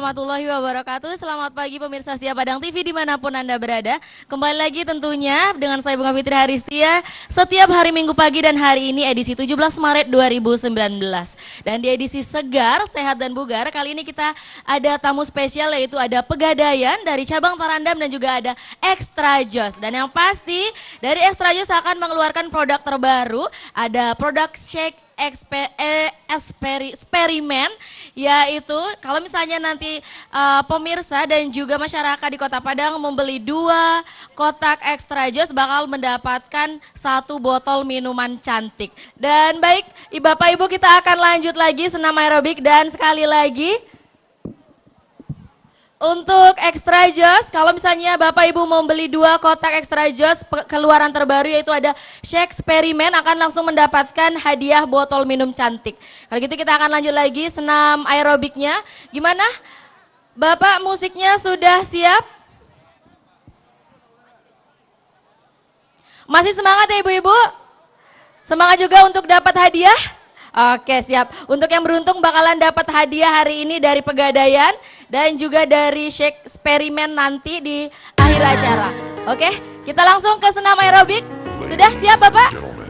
warahmatullahi wabarakatuh. Selamat pagi pemirsa setia Padang TV dimanapun Anda berada. Kembali lagi tentunya dengan saya Bunga Fitri Haristia. Setiap hari Minggu pagi dan hari ini edisi 17 Maret 2019. Dan di edisi Segar, Sehat dan Bugar, kali ini kita ada tamu spesial yaitu ada Pegadaian dari cabang Tarandam dan juga ada Extra Joss. Dan yang pasti dari Extra Joss akan mengeluarkan produk terbaru, ada produk shake eksperimen, yaitu kalau misalnya nanti pemirsa dan juga masyarakat di Kota Padang membeli 2 kotak Extra Joss bakal mendapatkan 1 botol minuman cantik. Dan baik Bapak Ibu, kita akan lanjut lagi senam aerobik dan sekali lagi untuk Extra Joss, kalau misalnya Bapak Ibu mau beli 2 kotak Extra Joss keluaran terbaru yaitu ada Shake Eksperimen akan langsung mendapatkan hadiah botol minum cantik. Kalau gitu kita akan lanjut lagi senam aerobiknya. Gimana? Bapak musiknya sudah siap? Masih semangat ya Ibu-ibu? Semangat juga untuk dapat hadiah? Oke siap, untuk yang beruntung bakalan dapat hadiah hari ini dari Pegadaian dan juga dari Shake Eksperimen nanti di akhir acara. Oke, kita langsung ke senam aerobik. Sudah siap Bapak?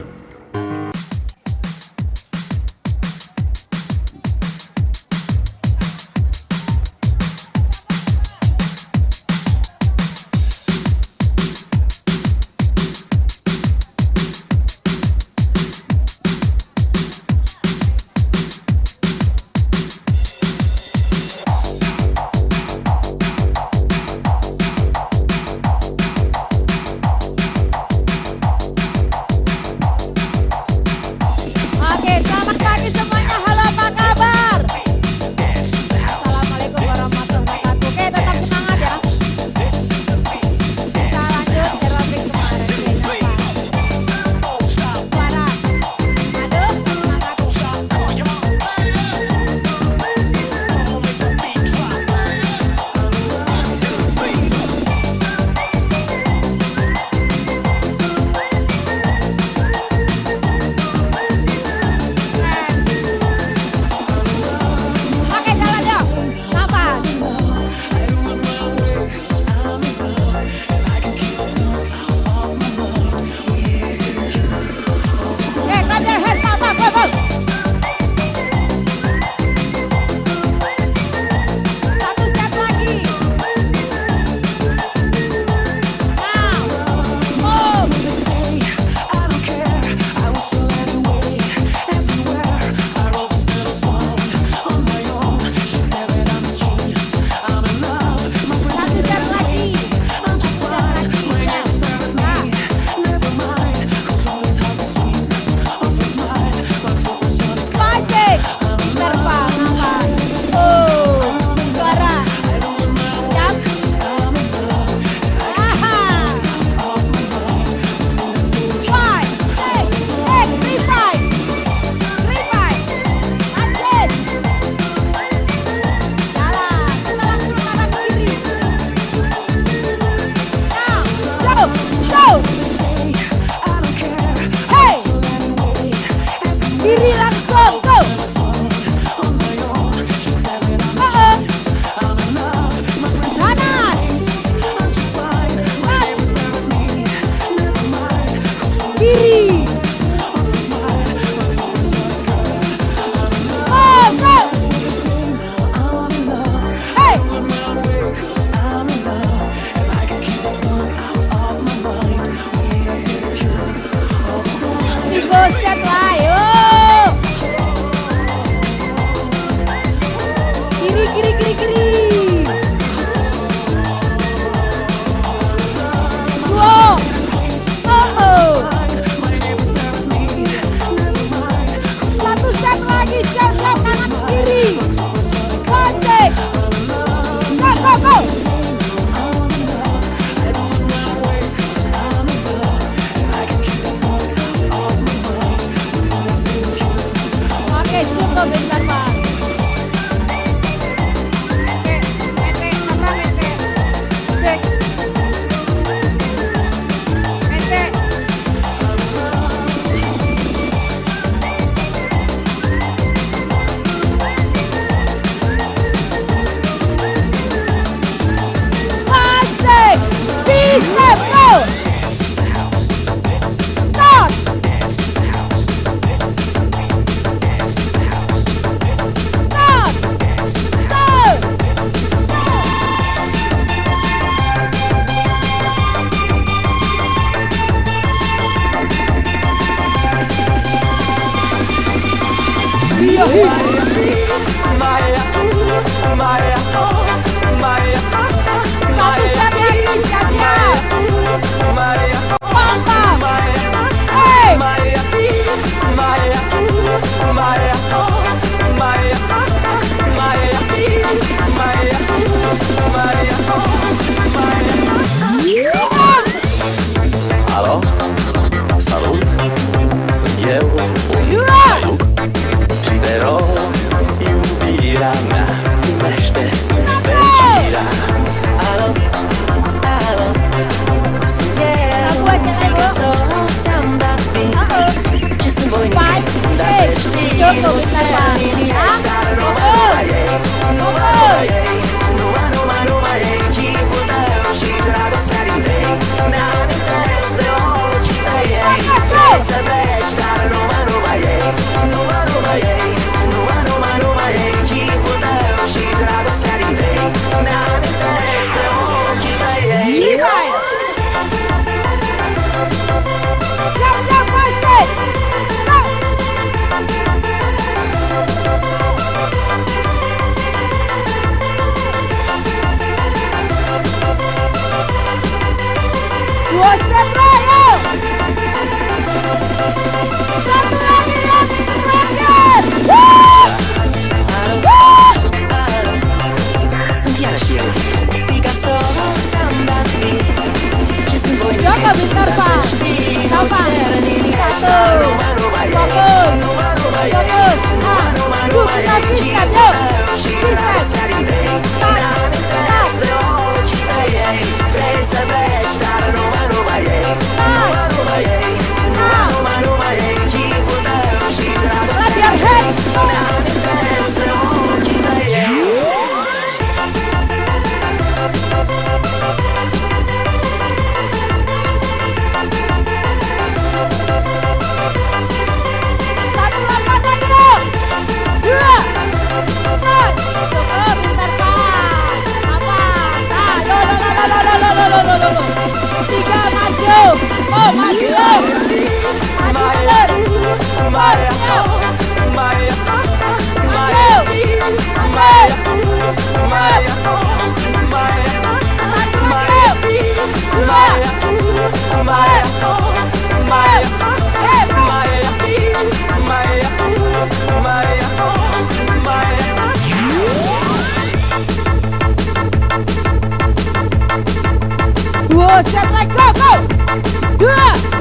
step, go. Start. Start. Alo, salut, sunt eu, un caiuc și te rog, iubirea mea, primește fericirea. Alo, alo, sunt eu, că ți-am dat bine și sunt voinic, dar să știi, nu se liniști, dar numai ei, numai ei, numai ei, chipul tău și dragostea din tei, mi-amintesc de ochii tăi ei, vrei să pleci, dar numai ei, numai ei, numai ei, chipul tău și dragostea din tei, mi-amintesc de ochii tăi ei. Sunt iarăși eu, Picasso, ți-am dat mie și sunt voinic, dar să știi, nu cer nimic, dar numai ei, numai ei, chipul tău și dragostea din tei, mi-amintesc de ochii tăi ei, vrei să pleci, dar numai ei, numai ei, numai ei, chipul tău și dragostea din tei, mi-amintesc de ochii tăi ei. Set, like, go, go!